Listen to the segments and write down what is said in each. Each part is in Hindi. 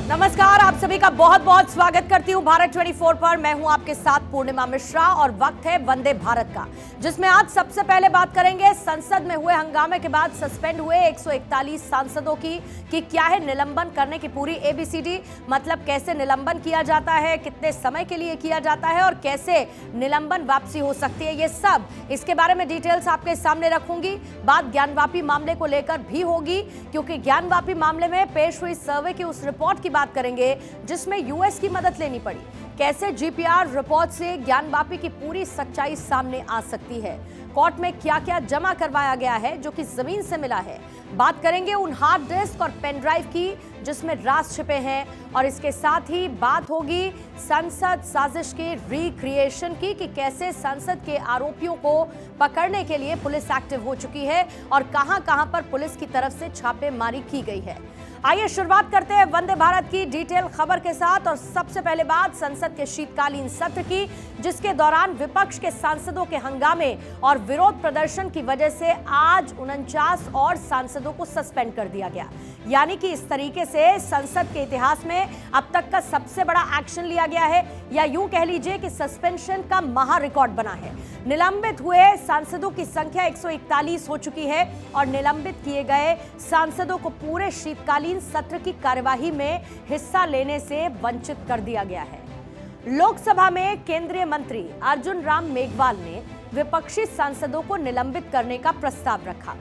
नमस्कार, आप सभी का बहुत बहुत स्वागत करती हूं भारत 24 पर। मैं हूं आपके साथ पूर्णिमा मिश्रा और वक्त है वंदे भारत का, जिसमें आज सबसे पहले बात करेंगे संसद में हुए हंगामे के बाद सस्पेंड हुए 141 सांसदों की कि क्या है निलंबन करने की पूरी एबीसीडी, मतलब कैसे निलंबन किया जाता है, कितने समय के लिए किया जाता है और कैसे निलंबन वापसी हो सकती है। ये सब इसके बारे में डिटेल्स आपके सामने रखूंगी। बात ज्ञानवापी मामले को लेकर भी होगी, क्योंकि ज्ञानवापी मामले में पेश हुई सर्वे की उस रिपोर्ट की बात करेंगे जिसमें यूएस की मदद लेनी पड़ी। कैसे जीपीआर रिपोर्ट से ज्ञानवापी की पूरी सच्चाई सामने आ सकती है, कोर्ट में क्या क्या जमा करवाया गया है जो कि जमीन से मिला है। बात करेंगे उन हार्ड डिस्क और पेन ड्राइव की जिसमें राज छिपे हैं, और इसके साथ ही बात होगी संसद साजिश के रिक्रिएशन की कि कैसे संसद के आरोपियों को पकड़ने के लिए पुलिस एक्टिव हो चुकी है और कहां-कहां पर पुलिस की तरफ से छापेमारी की गई है। आइए शुरुआत करते हैं वंदे भारत की डिटेल खबर के साथ। और सबसे पहले बात संसद के शीतकालीन सत्र की, जिसके दौरान विपक्ष के सांसदों के हंगामे और विरोध प्रदर्शन की वजह से आज 49 और सांसदों को सस्पेंड कर दिया गया। यानी कि इस तरीके से संसद के इतिहास में अब तक का सबसे बड़ा एक्शन लिया गया है, या यूं कह लीजिए कि सस्पेंशन का महा रिकॉर्ड बना है। निलंबित हुए सांसदों की संख्या 141 हो चुकी है और निलंबित किए गए सांसदों को पूरे शीतकालीन सत्र की कार्यवाही में हिस्सा लेने से वंचित कर दिया गया है। लोकसभा में केंद्रीय मंत्री अर्जुन राम मेघवाल ने विपक्षी सांसदों को निलंबित करने का प्रस्ताव रखा।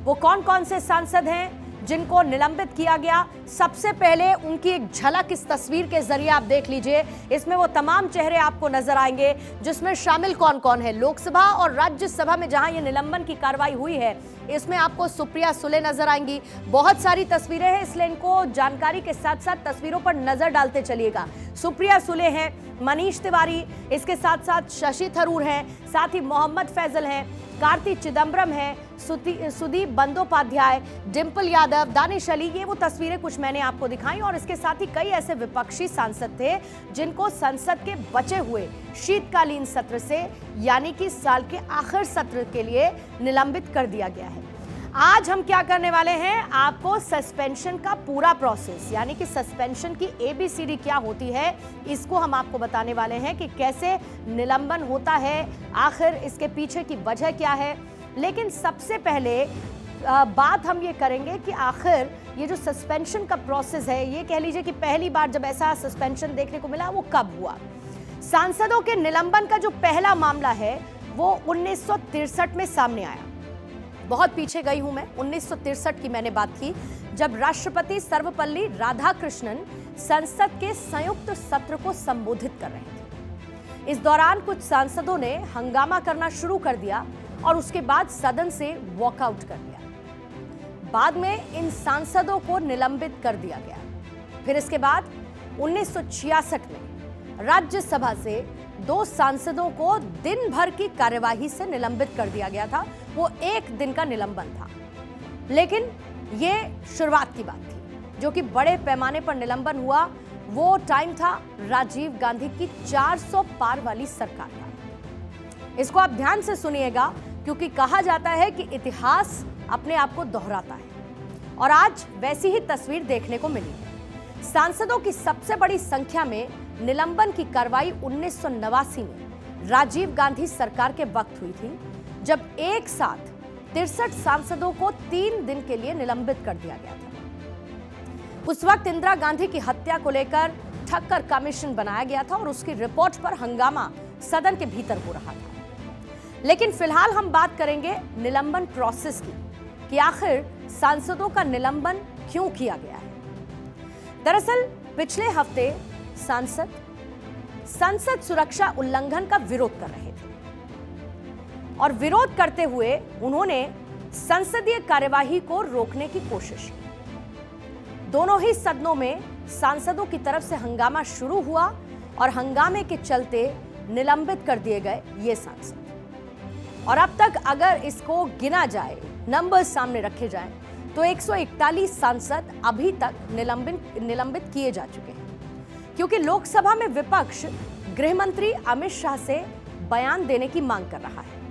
वो कौन कौन से सांसद हैं जिनको निलंबित किया गया, सबसे पहले उनकी एक झलक इस तस्वीर के जरिए आप देख लीजिए। इसमें वो तमाम चेहरे आपको नजर आएंगे जिसमें शामिल कौन कौन है। लोकसभा और राज्यसभा में जहां ये निलंबन की कार्रवाई हुई है, इसमें आपको सुप्रिया सुले नजर आएंगी। बहुत सारी तस्वीरें हैं, इसलिए इनको जानकारी के साथ साथ तस्वीरों पर नजर डालते चलिएगा। सुप्रिया सुले हैं, मनीष तिवारी, इसके साथ साथ शशि थरूर हैं, साथ ही मोहम्मद फैजल हैं, कार्ति चिदम्बरम है, सुदीप बंदोपाध्याय, डिंपल यादव, दानिश अली। ये वो तस्वीरें कुछ मैंने आपको दिखाई। और इसके साथ ही कई ऐसे विपक्षी सांसद थे जिनको संसद के बचे हुए शीतकालीन सत्र से, यानी कि साल के आखिर सत्र के लिए निलंबित कर दिया गया है। आज हम क्या करने वाले हैं, आपको सस्पेंशन का पूरा प्रोसेस, यानी कि सस्पेंशन की एबीसीडी क्या होती है, इसको हम आपको बताने वाले हैं कि कैसे निलंबन होता है, आखिर इसके पीछे की वजह क्या है। लेकिन सबसे पहले बात हम ये करेंगे कि आखिर ये जो सस्पेंशन का प्रोसेस है, ये कह लीजिए कि पहली बार जब ऐसा सस्पेंशन देखने को मिला वो कब हुआ। सांसदों के निलंबन का जो पहला मामला है वो 1963 में सामने आया। बहुत पीछे गई हूं मैं, 1963 की मैंने बात की, जब राष्ट्रपति सर्वपल्ली राधाकृष्णन संसद के संयुक्त सत्र को संबोधित कर रहे थे। इस दौरान कुछ सांसदों ने हंगामा करना शुरू कर दिया और उसके बाद सदन से वॉकआउट कर दिया। बाद में इन सांसदों को निलंबित कर दिया गया। फिर इसके बाद 1966 में राज्यसभा से 2 सांसदों को दिन भर की कार्यवाही से निलंबित कर दिया गया था। वो 1 दिन का निलंबन था, लेकिन ये शुरुआत की बात थी। जो कि बड़े पैमाने पर निलंबन हुआ वो टाइम था राजीव गांधी की 400 पार वाली सरकार का। इसको आप ध्यान से सुनिएगा, क्योंकि कहा जाता है कि इतिहास अपने आप को दोहराता है, और आज वैसी ही तस्वीर देखने को मिली है। सांसदों की सबसे बड़ी संख्या में निलंबन की कार्रवाई 1989 में राजीव गांधी सरकार के वक्त हुई थी, जब एक साथ 63 सांसदों को 3 दिन के लिए निलंबित कर दिया गया था। उस वक्त इंदिरा गांधी की हत्या को लेकर ठक्कर कमीशन बनाया गया था और उसकी रिपोर्ट पर हंगामा सदन के भीतर हो रहा था। लेकिन फिलहाल हम बात करेंगे निलंबन प्रोसेस की, कि आखिर सांसदों का निलंबन क्यों किया गया है। दरअसल पिछले हफ्ते संसद सुरक्षा उल्लंघन का विरोध कर रहे थे, और विरोध करते हुए उन्होंने संसदीय कार्यवाही को रोकने की कोशिश की। दोनों ही सदनों में सांसदों की तरफ से हंगामा शुरू हुआ और हंगामे के चलते निलंबित कर दिए गए ये सांसद। और अब तक अगर इसको गिना जाए, नंबर्स सामने रखे जाएं, तो 141 सांसद अभी तक निलंबित किए जा चुके हैं, क्योंकि लोकसभा में विपक्ष गृह मंत्री अमित शाह से बयान देने की मांग कर रहा है।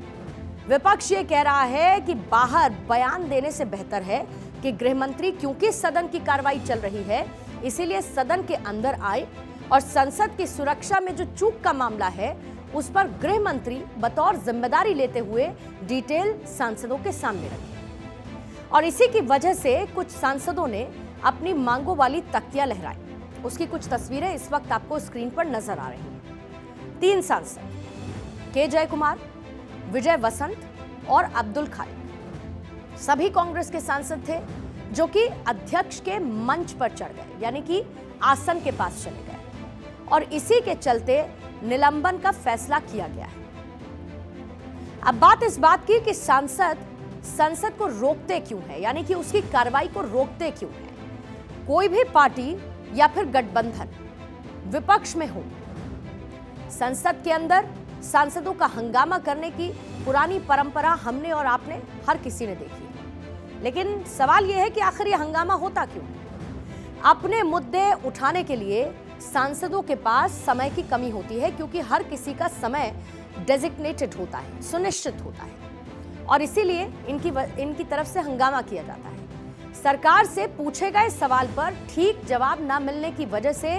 विपक्ष ये कह रहा है कि बाहर बयान देने से बेहतर है कि गृह मंत्री, क्योंकि सदन की कार्रवाई चल रही है, इसीलिए सदन के अंदर आए और संसद की सुरक्षा में जो चूक का मामला है उस पर गृह मंत्री बतौर जिम्मेदारी लेते हुए डिटेल सांसदों के सामने रखे। और इसी की वजह से कुछ सांसदों ने अपनी मांगों वाली तख्तियां लहराई। उसकी कुछ तस्वीरें इस वक्त आपको स्क्रीन पर नजर आ रही हैं। 3 सांसद के जयकुमार, विजय वसंत और अब्दुल खालिक सभी कांग्रेस के सांसद थे जो कि अध्यक्ष के मंच पर चढ़ गए, यानी कि आसन के पास चले गए और इसी के चलते निलंबन का फैसला किया गया है। अब बात इस बात की कि सांसद संसद को रोकते क्यों है, यानी कि उसकी कार्रवाई को रोकते क्यों है। कोई भी पार्टी या फिर गठबंधन विपक्ष में हो, संसद के अंदर सांसदों का हंगामा करने की पुरानी परंपरा हमने और आपने हर किसी ने देखी है। लेकिन सवाल यह है कि आखिर यह हंगामा होता क्यों है। अपने मुद्दे उठाने के लिए सांसदों के पास समय की कमी होती है, क्योंकि हर किसी का समय डेजिग्नेटेड होता है, सुनिश्चित होता है और इसीलिए इनकी तरफ से हंगामा किया जाता है। सरकार से पूछे गए सवाल पर ठीक जवाब न मिलने की वजह से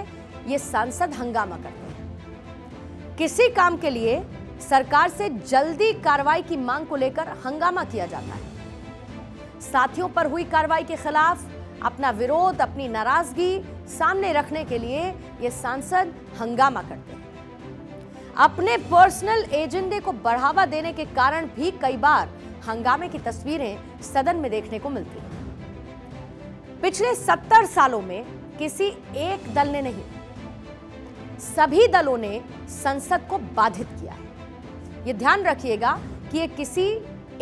ये सांसद हंगामा करते हैं। किसी काम के लिए सरकार से जल्दी कार्रवाई की मांग को लेकर हंगामा किया जाता है। साथियों पर हुई कार्रवाई के खिलाफ अपना विरोध, अपनी नाराजगी सामने रखने के लिए ये सांसद हंगामा करते हैं। अपने पर्सनल एजेंडे को बढ़ावा देने के कारण भी कई बार हंगामे की तस्वीरें सदन में देखने को मिलती हैं। पिछले 70 सालों में किसी एक दल ने नहीं, सभी दलों ने संसद को बाधित किया है। यह ध्यान रखिएगा कि ये किसी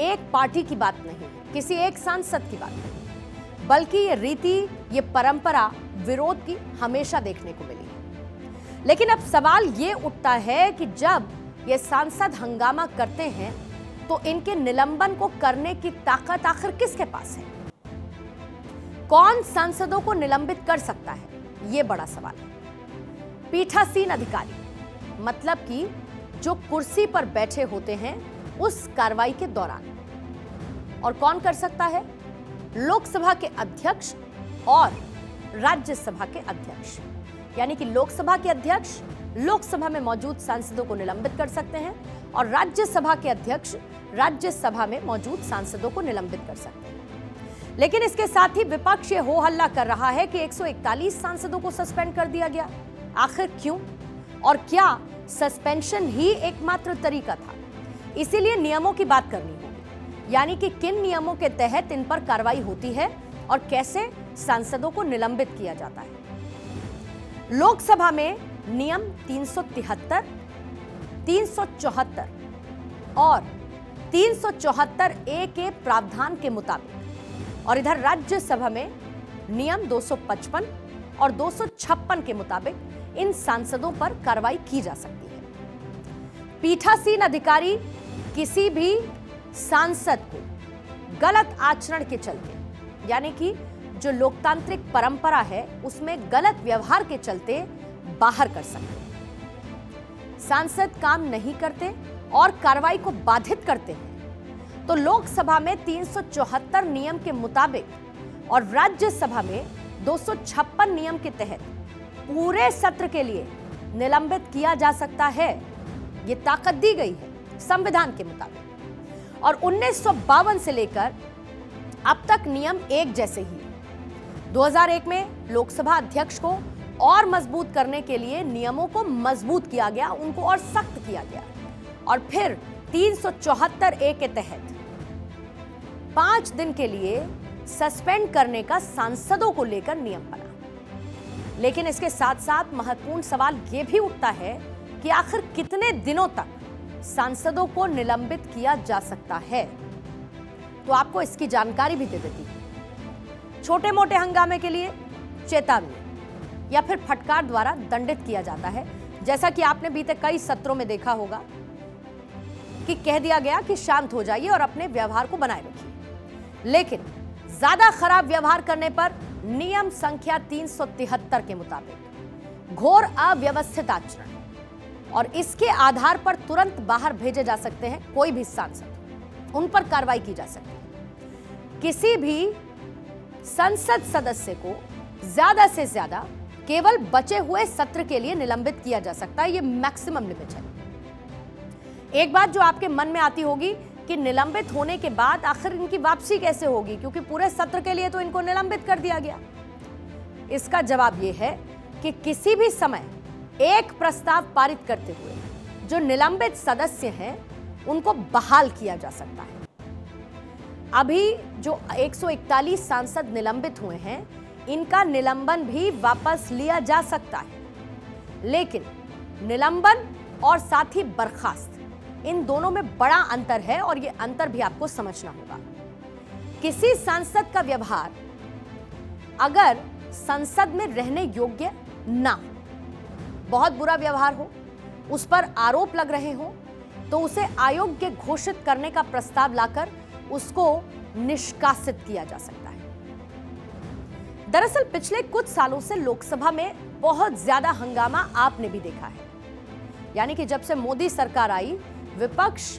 एक पार्टी की बात नहीं, किसी एक सांसद की बात नहीं, बल्कि ये रीति, ये परंपरा विरोध की हमेशा देखने को मिली है। लेकिन अब सवाल ये उठता है कि जब ये सांसद हंगामा करते हैं तो इनके निलंबन को करने की ताकत आखिर किसके पास है। कौन सांसदों को निलंबित कर सकता है, ये बड़ा सवाल है। पीठासीन अधिकारी, मतलब कि जो कुर्सी पर बैठे होते हैं उस कार्रवाई के दौरान। और कौन कर सकता है? लोकसभा के अध्यक्ष और राज्यसभा के अध्यक्ष, यानी कि लोकसभा के अध्यक्ष लोकसभा में मौजूद सांसदों को निलंबित कर सकते हैं और राज्यसभा के अध्यक्ष राज्यसभा में मौजूद सांसदों को निलंबित कर सकते हैं। लेकिन इसके साथ ही विपक्ष ये हो हल्ला कर रहा है कि 141 सांसदों को सस्पेंड कर दिया गया। आखिर क्यों और क्या सस्पेंशन ही एकमात्र तरीका था? इसीलिए नियमों की बात करनी होगी, यानी कि किन नियमों के तहत इन पर कार्रवाई होती है और कैसे सांसदों को निलंबित किया जाता है। लोकसभा में नियम 373, 374 और 374 ए के प्रावधान के मुताबिक और इधर राज्यसभा में नियम 255 और 256 के मुताबिक इन सांसदों पर कार्रवाई की जा सकती है। पीठासीन अधिकारी किसी भी सांसद को गलत आचरण के चलते, यानी कि जो लोकतांत्रिक परंपरा है उसमें गलत व्यवहार के चलते बाहर कर सकते हैं। सांसद काम नहीं करते और कार्रवाई को बाधित करते हैं तो लोकसभा में 374 नियम के मुताबिक और राज्यसभा में 256 नियम के तहत पूरे सत्र के लिए निलंबित किया जा सकता है। यह ताकत दी गई है संविधान के मुताबिक और 1952 से लेकर अब तक नियम एक जैसे ही है। 2001 में लोकसभा अध्यक्ष को और मजबूत करने के लिए नियमों को मजबूत किया गया, उनको और सख्त किया गया और फिर 374 ए के तहत 5 दिन के लिए सस्पेंड करने का सांसदों को लेकर नियम बना। लेकिन इसके साथ साथ महत्वपूर्ण सवाल यह भी उठता है कि आखिर कितने दिनों तक सांसदों को निलंबित किया जा सकता है। तो आपको इसकी जानकारी भी दे देती हूं। छोटे मोटे हंगामे के लिए चेतावनी या फिर फटकार द्वारा दंडित किया जाता है, जैसा कि आपने बीते कई सत्रों में देखा होगा कि कह दिया गया कि शांत हो जाइए और अपने व्यवहार को बनाए रखिए। लेकिन ज्यादा खराब व्यवहार करने पर नियम संख्या 373 के मुताबिक घोर अव्यवस्थित आचरण और इसके आधार पर तुरंत बाहर भेजे जा सकते हैं कोई भी सांसद, उन पर कार्रवाई की जा सकती है। किसी भी संसद सदस्य को ज्यादा से ज्यादा केवल बचे हुए सत्र के लिए निलंबित किया जा सकता है। यह मैक्सिमम लिमिट है। एक बात जो आपके मन में आती होगी कि निलंबित होने के बाद आखिर इनकी वापसी कैसे होगी, क्योंकि पूरे सत्र के लिए तो इनको निलंबित कर दिया गया। इसका जवाब यह है कि किसी भी समय एक प्रस्ताव पारित करते हुए जो निलंबित सदस्य हैं उनको बहाल किया जा सकता है। अभी जो 141 सांसद निलंबित हुए हैं, इनका निलंबन भी वापस लिया जा सकता है। लेकिन निलंबन और साथ ही बर्खास्त, इन दोनों में बड़ा अंतर है और यह अंतर भी आपको समझना होगा। किसी सांसद का व्यवहार अगर संसद में रहने योग्य ना हो, बहुत बुरा व्यवहार हो, उस पर आरोप लग रहे हो, तो उसे अयोग्य घोषित करने का प्रस्ताव लाकर उसको निष्कासित किया जा सकता है। दरअसल पिछले कुछ सालों से लोकसभा में बहुत ज्यादा हंगामा आपने भी देखा है। यानी कि जब से मोदी सरकार आई, विपक्ष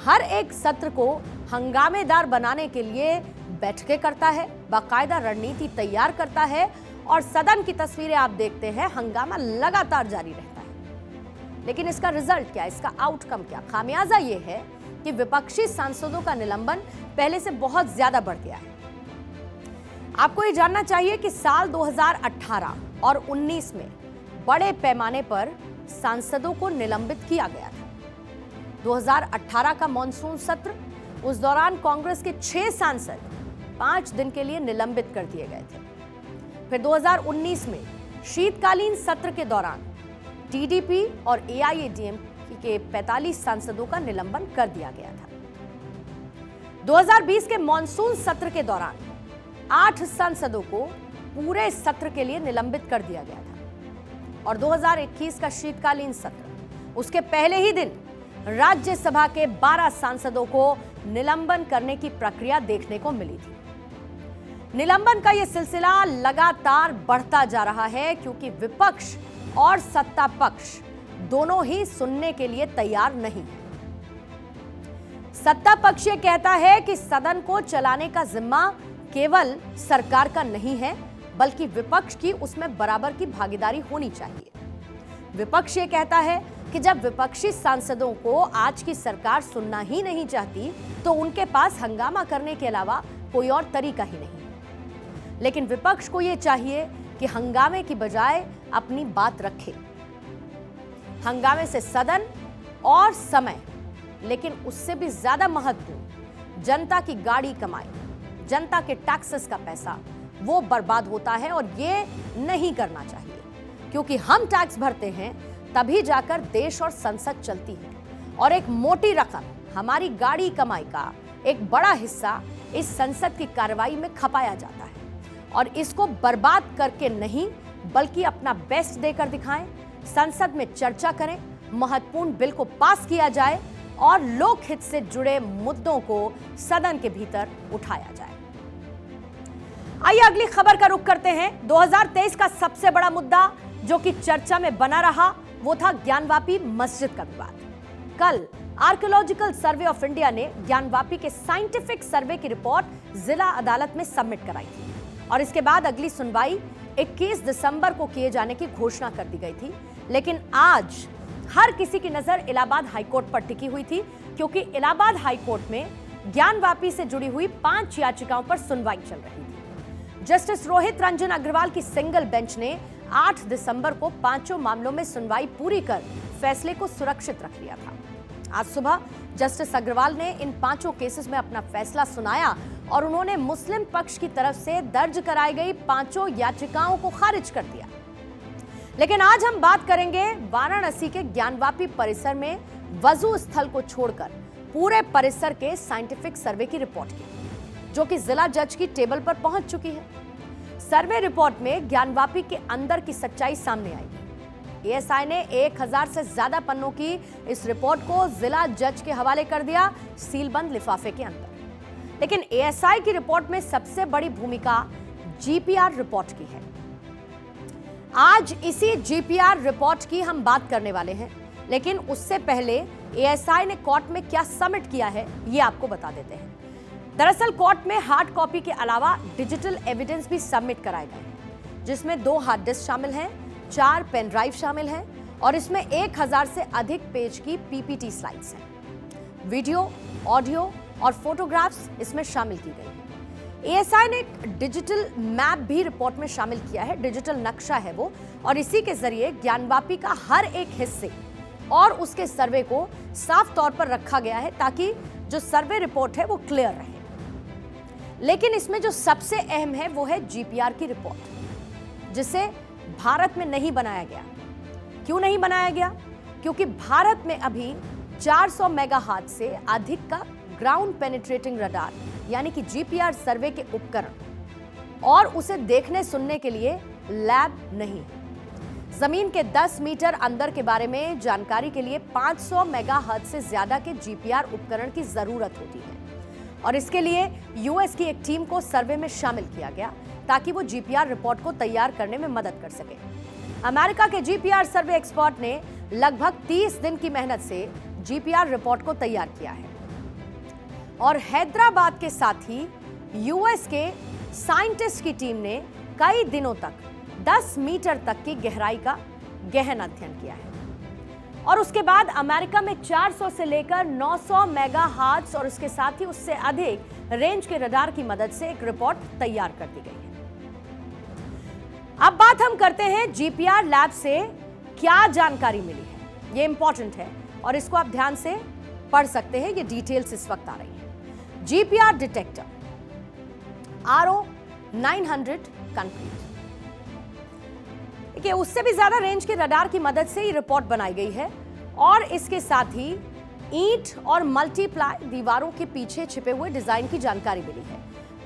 हर एक सत्र को हंगामेदार बनाने के लिए बैठकें करता है, बाकायदा रणनीति तैयार करता है और सदन की तस्वीरें आप देखते हैं, हंगामा लगातार जारी रहता है। लेकिन इसका रिजल्ट क्या, इसका आउटकम क्या? खामियाजा यह है कि विपक्षी सांसदों का निलंबन पहले से बहुत ज्यादा बढ़ गया है। आपको ये जानना चाहिए कि साल 2018 और 19 में बड़े पैमाने पर सांसदों को निलंबित किया गया था। 2018 का मॉनसून सत्र, उस दौरान कांग्रेस के 6 सांसद 5 दिन के लिए निलंबित कर दिए गए थे। फिर 2019 में शीतकालीन सत्र के दौरान टीडीपी और एआईएडीएमके के 45 सांसदों का निलंबन कर दिया गया था। 2020 के मॉनसून सत्र के दौरान 8 सांसदों को पूरे सत्र के लिए निलंबित कर दिया गया था। और 2021 का शीतकालीन सत्र, उसके पहले ही दिन राज्यसभा के 12 सांसदों को निलंबन करने की प्रक्रिया देखने को मिली थी। निलंबन का यह सिलसिला लगातार बढ़ता जा रहा है, क्योंकि विपक्ष और सत्ता पक्ष दोनों ही सुनने के लिए तैयार नहीं है। सत्ता पक्ष ये कहता है कि सदन को चलाने का जिम्मा केवल सरकार का नहीं है, बल्कि विपक्ष की उसमें बराबर की भागीदारी होनी चाहिए। विपक्ष ये कहता है कि जब विपक्षी सांसदों को आज की सरकार सुनना ही नहीं चाहती, तो उनके पास हंगामा करने के अलावा कोई और तरीका ही नहीं है। लेकिन विपक्ष को यह चाहिए कि हंगामे की बजाय अपनी बात रखे। हंगामे से सदन और समय, लेकिन उससे भी ज्यादा महत्वपूर्ण जनता की गाड़ी कमाई, जनता के टैक्सेस का पैसा, वो बर्बाद होता है और ये नहीं करना चाहिए। क्योंकि हम टैक्स भरते हैं तभी जाकर देश और संसद चलती है, और एक मोटी रकम, हमारी गाड़ी कमाई का एक बड़ा हिस्सा इस संसद की कार्रवाई में खपाया जाता है। और इसको बर्बाद करके नहीं, बल्कि अपना बेस्ट देकर दिखाएं, संसद में चर्चा करें, महत्वपूर्ण बिल को पास किया जाए और लोकहित से जुड़े मुद्दों को सदन के भीतर उठाया जाए। आइए अगली खबर का रुख करते हैं। 2023 का सबसे बड़ा मुद्दा जो कि चर्चा में बना रहा, वो था ज्ञानवापी मस्जिद का विवाद। कल आर्कियोलॉजिकल सर्वे ऑफ इंडिया ने ज्ञानवापी के साइंटिफिक सर्वे की रिपोर्ट जिला अदालत में सबमिट कराई थी, और इसके बाद अगली सुनवाई 21 दिसंबर को किए जाने की घोषणा कर दी गई थी। लेकिन आज हर किसी की नजर इलाहाबाद हाईकोर्ट पर टिकी हुई थी, क्योंकि इलाहाबाद हाईकोर्ट में ज्ञानवापी से जुड़ी हुई 5 याचिकाओं पर सुनवाई चल रही थी। जस्टिस रोहित रंजन अग्रवाल की सिंगल बेंच ने 8 दिसंबर को 5 मामलों में सुनवाई पूरी कर फैसले को सुरक्षित रख लिया था। आज सुबह जस्टिस अग्रवाल ने इन 5 केसेस में अपना फैसला सुनाया और उन्होंने मुस्लिम पक्ष की तरफ से दर्ज कराई गई 5 याचिकाओं को खारिज कर दिया। लेकिन आज हम बात करेंगे वाराणसी के ज्ञानवापी परिसर में वजू स्थल को छोड़कर पूरे परिसर के साइंटिफिक सर्वे की रिपोर्ट की, जो कि जिला जज की टेबल पर पहुंच चुकी है। सर्वे रिपोर्ट में ज्ञानवापी के अंदर की सच्चाई सामने आएगी। एएसआई ने 1000 से ज्यादा पन्नों की इस रिपोर्ट को जिला जज के हवाले कर दिया, सीलबंद लिफाफे के अंदर। लेकिन एएसआई की रिपोर्ट में सबसे बड़ी भूमिका जीपीआर रिपोर्ट की है। आज इसी जीपीआर रिपोर्ट की हम बात करने वाले हैं, लेकिन उससे पहले एएसआई ने कोर्ट में क्या सबमिट किया है ये आपको बता देते हैं। दरअसल कोर्ट में हार्ड कॉपी के अलावा डिजिटल एविडेंस भी सबमिट कराए गए हैं। जिसमें 2 हार्ड डिस्क शामिल हैं, 4 पेन ड्राइव शामिल हैं और इसमें 1000 से अधिक पेज की पीपीटी स्लाइड्स हैं। वीडियो, ऑडियो और फोटोग्राफ्स इसमें शामिल की गई हैं। एएसआई ने एक डिजिटल मैप भी रिपोर्ट में शामिल किया है, डिजिटल नक्शा है वो, और इसी के जरिए ज्ञानवापी का हर एक हिस्से और उसके सर्वे को साफ तौर पर रखा गया है ताकि जो सर्वे रिपोर्ट है वो क्लियर रहे। लेकिन इसमें जो सबसे अहम है वो है जीपीआर की रिपोर्ट, जिसे भारत में नहीं बनाया गया। क्यों नहीं बनाया गया? क्योंकि भारत में अभी 400 मेगाहर्ट्ज से अधिक का ग्राउंड पेनिट्रेटिंग रडार यानी कि जीपीआर सर्वे के उपकरण और उसे देखने सुनने के लिए लैब नहीं है। जमीन के 10 मीटर अंदर के बारे में जानकारी के लिए 500 मेगाहर्ट्ज से ज्यादा के जीपीआर उपकरण की जरूरत होती है और इसके लिए यूएस की एक टीम को सर्वे में शामिल किया गया ताकि वो जीपीआर रिपोर्ट को तैयार करने में मदद कर सके। अमेरिका के जीपीआर सर्वे एक्सपर्ट ने लगभग 30 दिन की मेहनत से जीपीआर रिपोर्ट को तैयार किया है और हैदराबाद के साथ ही यूएस के साइंटिस्ट की टीम ने कई दिनों तक 10 मीटर तक की गहराई का गहन अध्ययन किया है और उसके बाद अमेरिका में 400 से लेकर 900 मेगाहर्ट्ज और उसके साथ ही उससे अधिक रेंज के रडार की मदद से एक रिपोर्ट तैयार कर दी गई है। अब बात हम करते हैं जीपीआर लैब से क्या जानकारी मिली है। ये इंपॉर्टेंट है और इसको आप ध्यान से पढ़ सकते हैं, ये डिटेल्स इस वक्त आ रही है। जीपीआर डिटेक्टर RO900 कंक्रीट, देखिए उससे भी ज्यादा रेंज के रडार की मदद से ये रिपोर्ट बनाई गई है और इसके साथ ही ईंट और मल्टीप्लाई दीवारों के पीछे छिपे हुए डिजाइन की जानकारी मिली है।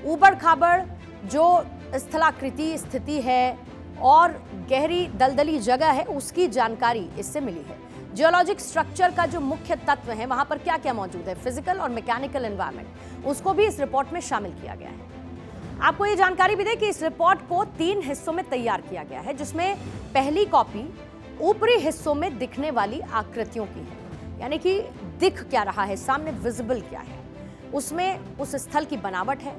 ऊबड़ खाबड़ जो स्थलाकृति स्थिति है और गहरी दलदली जगह है उसकी जानकारी इससे मिली है। जियोलॉजिक स्ट्रक्चर का जो मुख्य तत्व है वहां पर क्या क्या मौजूद है, फिजिकल और मैकेनिकल एनवायरनमेंट, उसको भी इस रिपोर्ट में शामिल किया गया है। आपको ये जानकारी भी दें कि इस रिपोर्ट को 3 हिस्सों में तैयार किया गया है, जिसमें पहली कॉपी ऊपरी हिस्सों में दिखने वाली आकृतियों की है, यानी कि दिख क्या रहा है, सामने विजिबल क्या है, उसमें उस स्थल की बनावट है,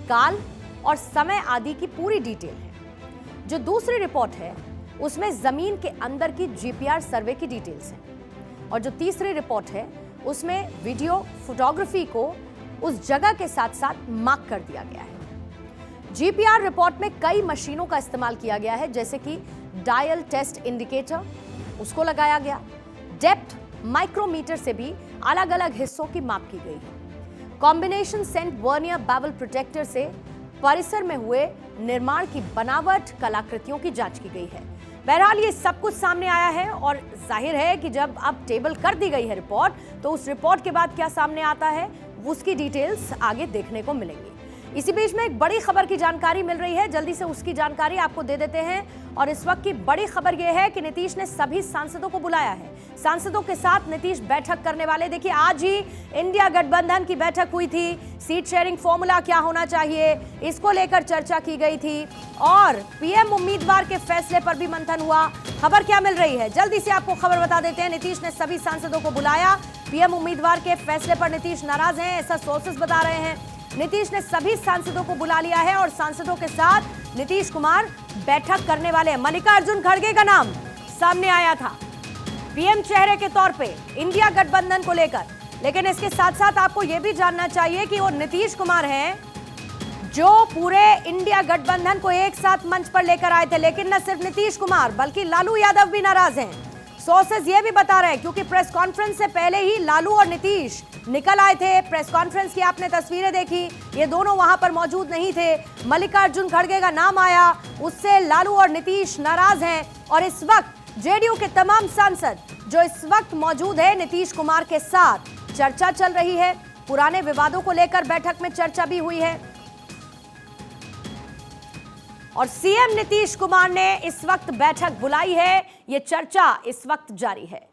काल और समय आदि की पूरी डिटेल है। जो दूसरी रिपोर्ट है उसमें जमीन के अंदर की जीपीआर सर्वे की डिटेल्स हैं और जो तीसरी रिपोर्ट है उसमें वीडियो फोटोग्राफी को उस जगह के साथ साथ मार्क कर दिया गया है। जीपीआर रिपोर्ट में कई मशीनों का इस्तेमाल किया गया है, जैसे कि डायल टेस्ट इंडिकेटर उसको लगाया गया, डेप्थ माइक्रोमीटर से भी अलग अलग हिस्सों की माप की गई है। Combination set vernier bevel protractor से परिसर में हुए निर्माण की बनावट कलाकृतियों की जांच की गई है। बहरहाल ये सब कुछ सामने आया है और जाहिर है कि जब अब टेबल कर दी गई है रिपोर्ट, तो उस रिपोर्ट के बाद क्या सामने आता है उसकी डिटेल्स आगे देखने को मिलेंगी। इसी बीच में एक बड़ी खबर की जानकारी मिल रही है, जल्दी से उसकी जानकारी आपको दे देते हैं। और इस वक्त की बड़ी खबर यह है कि नीतीश ने सभी सांसदों को बुलाया है। सांसदों के साथ नीतीश बैठक करने वाले। देखिए आज ही इंडिया गठबंधन की बैठक हुई थी, सीट शेयरिंग फॉर्मूला क्या होना चाहिए इसको लेकर चर्चा की गई थी और पीएम उम्मीदवार के फैसले पर भी मंथन हुआ। खबर क्या मिल रही है, जल्दी से आपको खबर बता देते हैं। नीतीश ने सभी सांसदों को बुलाया। पीएम उम्मीदवार के फैसले पर नीतीश नाराज हैं, ऐसा सोर्सेस बता रहे हैं। नीतीश ने सभी सांसदों को बुला लिया है और सांसदों के साथ नीतीश कुमार बैठक करने वाले हैं। मल्लिकार्जुन खड़गे का नाम सामने आया था पीएम चेहरे के तौर पे इंडिया गठबंधन को लेकर, लेकिन इसके साथ साथ आपको यह भी जानना चाहिए कि वो नीतीश कुमार हैं जो पूरे इंडिया गठबंधन को एक साथ मंच पर लेकर आए थे। लेकिन न सिर्फ नीतीश कुमार बल्कि लालू यादव भी नाराज हैं। सोर्सेज ये भी बता रहे हैं, क्योंकि प्रेस कॉन्फ्रेंस से पहले ही लालू और नीतीश निकल आए थे। प्रेस कॉन्फ्रेंस की आपने तस्वीरें देखी, ये दोनों वहां पर मौजूद नहीं थे। मल्लिकार्जुन खड़गे का नाम आया, उससे लालू और नीतीश नाराज हैं और इस वक्त जेडीयू के तमाम सांसद जो इस वक्त मौजूद है नीतीश कुमार के साथ, चर्चा चल रही है। पुराने विवादों को लेकर बैठक में चर्चा भी हुई है और सीएम नीतीश कुमार ने इस वक्त बैठक बुलाई है। ये चर्चा इस वक्त जारी है।